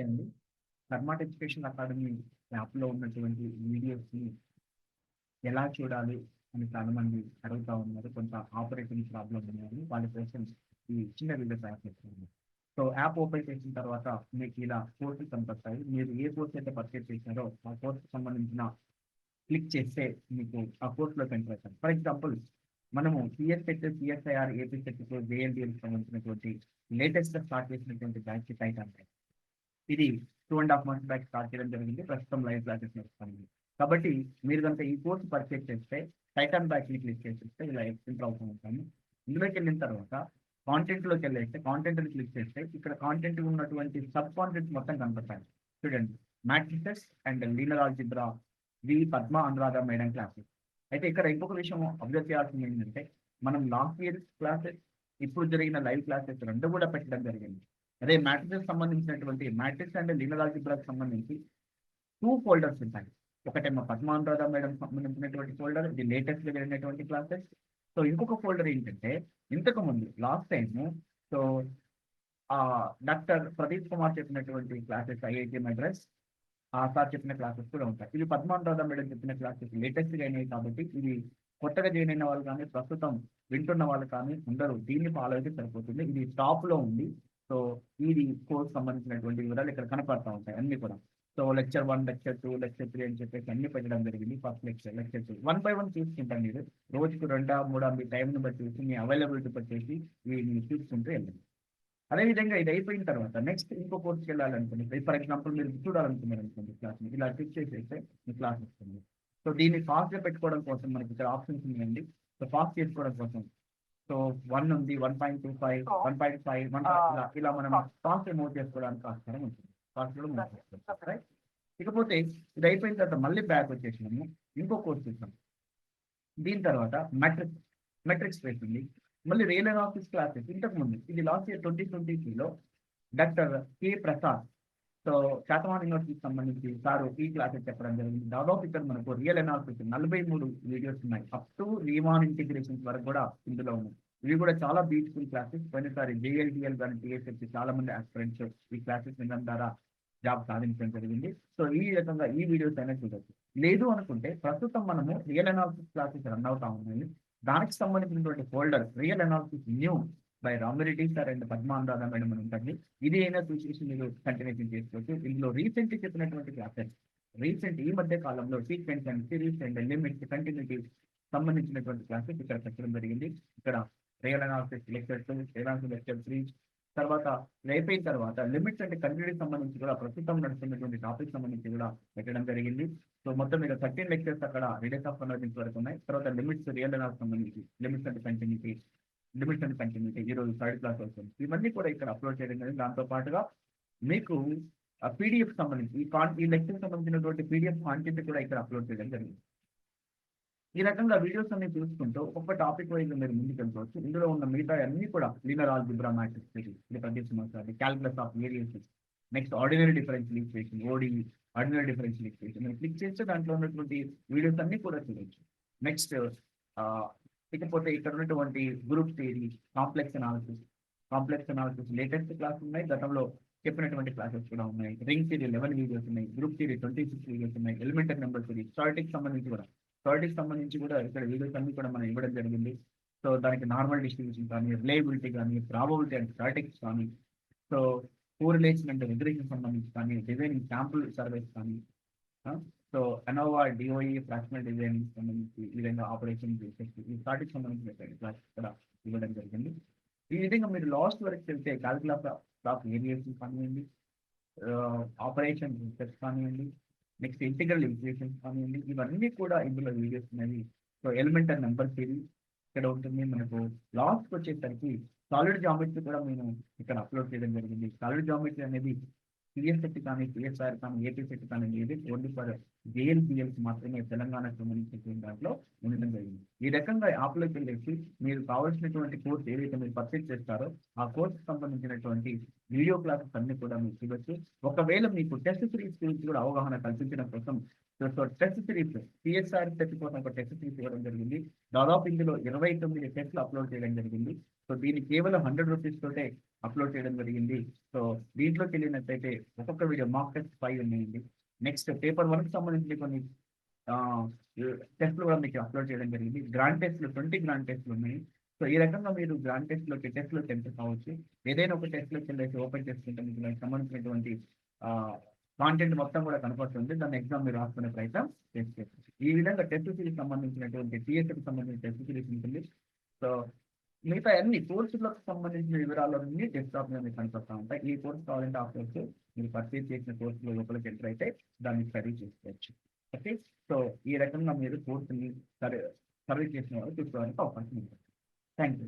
అండి. కర్మాట్ education academy యాప్‌లో ఉన్నటువంటి వీడియోస్‌ని ఎలా చూడాలి అని చాలామంది అడుగుతా ఉన్నారు. కొంత ఆపరేటింగ్ ప్రాబ్లమ్ ఉన్నది. వాళ్ళ కోసం ఈ చిన్న వీడియో తయారు చేస్తున్నాను. సో, యాప్ ఓపెన్ చేసిన తర్వాత మీకు ఇలా కోర్సులు కనపడతాయి. మీరు ఏ కోర్స్ అయితే పర్చేజ్ చేశారో ఆ కోర్స్‌కి సంబంధించిన క్లిక్ చేస్తే మీకు ఆ కోర్స్‌లోకి ఎంటర్ అవుతారు. ఫర్ ఎగ్జాంపుల్ మనము సీఎస్ సెట్, సీఎస్ఐఆర్, ఏపీ సెట్‌కు, జేఎల్‌డీఎల్‌కి సంబంధించినటువంటి లేటెస్ట్‌గా స్టార్ట్ చేసినటువంటి బ్యాచ్ టైటాన్. ఇది 2.5 మంత్స్ బ్యాక్ స్టార్ట్ చేయడం జరిగింది. ప్రస్తుతం లైవ్ క్లాసెస్ నడుస్తుంది. కాబట్టి మీరు గనుక ఈ కోర్స్ పర్చేజ్ చేస్తే టైటాన్ బ్యాచ్‌ని క్లిక్ చేసేస్తే ఇలా ఎంటర్ అవుతూ ఉంటాము. ఇందులోకెళ్ళిన తర్వాత కాంటెంట్‌లోకెళ్ళేస్తే కాంటెంట్‌ని క్లిక్ చేస్తే ఇక్కడ కాంటెంట్ ఉన్నటువంటి సబ్ కాంటెంట్స్ మొత్తం కనపడతాయి. చూడండి. Matrices and linear algebra Padma Anuradha madam classes. అయితే ఇక్కడ ఇంకొక విషయం అబ్జర్వ్ చేయాల్సింది ఏంటంటే మనం లాస్ట్ ఇయర్ క్లాసెస్, ఇప్పుడు జరిగిన లైవ్ క్లాసెస్ 2 కూడా పెట్టడం జరిగింది. అదే మ్యాట్రిక్స్ సంబంధించినటువంటి మ్యాట్రిక్స్ అండ్ లీనియర్ ఆల్జీబ్రాకి సంబంధించి 2 ఫోల్డర్స్ ఉంటాయి. ఒకటేమో పద్మానురాధ మేడం సంబంధించినటువంటి ఫోల్డర్, ఇది లేటెస్ట్‌గా జరిగినటువంటి క్లాసెస్. సో, ఇంకొక ఫోల్డర్ ఏంటంటే ఇంతకుముందు last time so, doctor Pradeep Kumar చెప్పినటువంటి క్లాసెస్ ఐఐటీ మద్రాస్ సార్ చెప్పిన క్లాసెస్ కూడా ఉంటాయి. ఇవి పద్మానురాధ మేడం చెప్పిన క్లాసెస్ లేటెస్ట్‌గా అయినాయి కాబట్టి ఇవి కొత్తగా జాయిన్ అయిన వాళ్ళు కానీ, ప్రస్తుతం వింటున్న వాళ్ళు కానీ అందరూ దీన్ని ఫాలో అయితే సరిపోతుంది. ఇది టాప్‌లో ఉంది. సో, ఇది కోర్స్ సంబంధించినటువంటి వివరాలు ఇక్కడ కనపడతా ఉంటాయి అన్నీ కూడా. సో, లెక్చర్ 1, లెక్చర్ 2, లెక్చర్ 3 అని చెప్పేసి అన్నీ పెట్టడం జరిగింది. First lecture, lecture 2 one by one చూసుకుంటాను మీరు. రోజుకు 2, 3 మీ టైంని బట్టి చూసి, మీ అవైలబిలిటీ బట్టేసి వీటిని చూసుకుంటూ వెళ్ళండి. అదేవిధంగా ఇది అయిపోయిన తర్వాత నెక్స్ట్ ఇంకో కోర్స్‌కి వెళ్ళాలనుకోండి. ఫర్ ఎగ్జాంపుల్ మీరు చూడాలనుకున్నారనుకోండి క్లాస్‌ని. ఇలా క్లిక్ చేసేస్తే మీ క్లాస్ వస్తుంది. సో, దీన్ని ఫాస్ట్‌గా పెట్టుకోవడం కోసం మనకి ఇక్కడ ఆప్షన్స్ ఉన్నాయండి. సో, ఫాస్ట్ చేసుకోవడం కోసం సో 1 ఉంది, 1.25, 1.5, 1 ఇలా ఇలా మనం ఫాస్ట్‌గా మూవ్ చేసుకోవడానికి ఆస్కారం ఉంటుంది. ఫాస్ట్‌గా మూవ్ చేసుకోవచ్చు. రైట్. ఇకపోతే ఇది అయిపోయిన తర్వాత మళ్ళీ బ్యాక్ వచ్చేసినాము. ఇంకో కోర్స్ చూద్దాం. దీని తర్వాత మెట్రిక్స్ వేసింది. మళ్ళీ రియల్ అనాలిసిస్ క్లాసెస్ ఇంతకుముందు ఇది లాస్ట్ ఇయర్ 2023లో doctor K Prasad so Satavahana యూనివర్సిటీకి సంబంధించి సారు ఈ క్లాసెస్ చెప్పడం జరిగింది. దాదాపు ఇక్కడ మనకు రియల్ అనాలిసిస్ 43 వీడియోస్ ఉన్నాయి. అప్ టు రీమాన్ ఇంటిగ్రేషన్స్ వరకు కూడా ఇందులో ఉన్నాయి. ఇవి కూడా చాలా బ్యూటిఫుల్ క్లాసెస్. పోయినసారి జేఎల్డిఎల్ కానీ టీఎస్ఎస్సి చాలా మంది ఆస్పిరెంట్స్ ఈ క్లాసెస్ వినడం ద్వారా జాబ్ సాధించడం జరిగింది. సో ఈ రకంగా ఈ వీడియోస్ అనేది చూడొచ్చు. లేదు అనుకుంటే ప్రస్తుతం మనము రియల్ అనాలిసిస్ క్లాసెస్ రన్ అవుతా ఉన్నాయి. దానికి సంబంధించినటువంటి folder real analysis new by Ramireddy sir and Padmanuradha madam అని ఉంటుంది. ఇది అయినా చూసేసి మీరు కంటిన్యూషన్ చేసుకోవచ్చు. ఇందులో రీసెంట్లీ చెప్పినటువంటి క్లాసెస్ ఈ మధ్య కాలంలో sequence and series and limits continuity సంబంధించినటువంటి క్లాసెస్ ఇక్కడ పెట్టడం జరిగింది. ఇక్కడ రియల్ అనాలిసిస్ లెక్చర్ 2, లెక్చర్ 3 తర్వాత ఇది అయిపోయిన తర్వాత లిమిట్స్ అండ్ కంటిన్యూటీ సంబంధించి కూడా ప్రస్తుతం నడుస్తున్నటువంటి టాపిక్ సంబంధించి కూడా పెట్టడం జరిగింది. సో మొత్తం మీద 13 లెక్చర్స్ అక్కడ రిలీజ్ ఆఫ్ కన్వర్జెన్స్ వరకు ఉన్నాయి. తర్వాత లిమిట్స్ రియల్ అనాలిసిస్ సంబంధించి లిమిట్స్ అండ్ కంటిన్యూటీ ఈరోజు థర్డ్ క్లాస్ వస్తుంది. ఇవన్నీ కూడా ఇక్కడ అప్లోడ్ చేయడం జరిగింది. దాంతో పాటుగా మీకు పీడిఎఫ్ సంబంధించి ఈ లెక్చర్ సంబంధించినటువంటి పీడిఎఫ్ కాంటెంట్ కూడా ఇక్కడ అప్లోడ్ చేయడం జరిగింది. ఈ రకంగా వీడియోస్ అన్ని చూసుకుంటూ ఒక్కొక్క టాపిక్ వైజ్ మీరు ముందుకు వెళ్ళిపోవచ్చు. ఇందులో ఉన్న మిగతా అన్ని కూడా లీనియర్ ఆల్జీబ్రా మ్యాట్రిక్స్ ఇది ప్రదీప్ మాట్లాడి calculus of variance, next ordinary differential equation ODE ordinary differential equation మీరు క్లిక్ చేస్తే దాంట్లో ఉన్నటువంటి వీడియోస్ అన్ని కూడా చూడొచ్చు. నెక్స్ట్ ఇకపోతే ఇక్కడ ఉన్నటువంటి group theory, complex analysis latest class ఉన్నాయి. గతంలో చెప్పినటువంటి క్లాసెస్ కూడా ఉన్నాయి. రింగ్ థియరీ 11 వీడియోస్ ఉన్నాయి. గ్రూప్ థియరీ 26 వీడియోస్ ఉన్నాయి. ఎలిమెంటరీ నెంబర్ థియరీ స్టాటిక్ సంబంధించి కూడా ఇక్కడ వీడియోస్ అన్ని కూడా మనం ఇవ్వడం జరిగింది. సో దానికి నార్మల్ డిస్ట్రిబ్యూషన్ కానీ, రిలయబిలిటీ కానీ, ప్రాబబిలిటీ అండ్ స్టాటిక్స్ కానీ, సో కోరిలేషన్ అండ్ రిగ్రెషన్ సంబంధించి కానీ, డిజైనింగ్ శాంపుల్ సర్వేస్ కానీ, సో అనోవా డిఓఈ ఫ్రాక్షనల్ డిజైనింగ్ సంబంధించి ఈ విధంగా ఆపరేషన్ చేసేసి ఈ స్టాటిక్ సంబంధించిన క్లాస్ ఇక్కడ ఇవ్వడం జరిగింది. ఈ విధంగా మీరు లాస్ట్ వరకు వెళ్తే క్యాల్కులస్ ఆఫ్ వేరియేషన్ కానివ్వండి, ఆపరేషన్ రిసెర్చ్ కానివ్వండి, నెక్స్ట్ ఇంటిగ్రల్ ఈక్వేషన్స్ కానివ్వండి, ఇవన్నీ కూడా ఇందులో వీడియోస్ ఉన్నాయి. సో ఎలిమెంటరీ నెంబర్ థియరీ ఇక్కడ ఉంటుంది. మనకు లాస్ట్కి వచ్చేసరికి సాలిడ్ జామెట్రీ కూడా మేము ఇక్కడ అప్లోడ్ చేయడం జరిగింది. సాలిడ్ జామెట్రీ అనేది సిఎస్ సెట్ కానీ, సిఎస్ఆర్ కానీ, ఏపీ సెట్ కానీ లేదు, ఓన్లీ ఫర్ జేఎల్పిఎల్స్ మాత్రమే తెలంగాణకు సంబంధించినటువంటి దాంట్లో ఉండడం జరిగింది. ఈ రకంగా యాప్లోకి వెళ్ళేసి మీరు కావాల్సినటువంటి కోర్స్ ఏదైతే మీరు పర్చేజ్ చేస్తారో ఆ కోర్సుకు సంబంధించినటువంటి వీడియో క్లాసెస్ అన్ని కూడా మీరు చూడొచ్చు. ఒకవేళ మీకు టెస్ట్ సిరీస్ గురించి కూడా అవగాహన కల్పించడం కోసం టెస్ట్ సిరీస్ సిఎస్ఆర్ సెట్ కోసం ఒక టెస్ట్ సిరీస్ ఇవ్వడం జరిగింది. దాదాపు ఇందులో 29 టెస్ట్లు అప్లోడ్ చేయడం జరిగింది. సో దీన్ని కేవలం 100 రూపీస్ తోటే అప్లోడ్ చేయడం జరిగింది. సో దీంట్లోకి వెళ్ళినట్టయితే ఒక్కొక్క వీడియో మాక్ టెస్ట్ 5 ఉన్నాయండి. నెక్స్ట్ పేపర్ 1కి సంబంధించిన కొన్ని టెస్ట్లు కూడా మీకు అప్లోడ్ చేయడం జరిగింది. గ్రాండ్ టెస్ట్లు 20 గ్రాండ్ టెస్ట్లు ఉన్నాయి. సో ఈ రకంగా మీరు గ్రాండ్ టెస్ట్లోకి ఎంటర్ కావచ్చు. ఏదైనా ఒక టెస్ట్లోకి వెళ్ళేసి ఓపెన్ చేసుకుంటే మీకు దానికి సంబంధించినటువంటి కాంటెంట్ మొత్తం కూడా కనపడుతుంది. దాని ఎగ్జామ్ మీరు రాసుకునే ప్రయత్నం చేసుకోవచ్చు. ఈ విధంగా టెస్ట్ సిరీస్ సంబంధించినటువంటి టీఎస్కి సంబంధించిన టెస్ట్ సిరీస్ ఉంటుంది. సో మిగతా అన్ని కోర్సులకు సంబంధించిన వివరాలన్నీ డెస్క్టాప్ మీద మీకు కనపడతా ఉంటాయి. ఈ కోర్స్ కావాలంటే ఆ కోర్స్ మీరు పర్చేజ్ చేసిన కోర్సులో లోపలికి ఎంటర్ అయితే దాన్ని స్టడీ చేసుకోవచ్చు. ఓకే, సో ఈ రకంగా మీరు కోర్సుని సర్వీస్ చేసిన వాళ్ళు చూసుకోవడానికి అవకాశం ఉంటుంది. Thank you.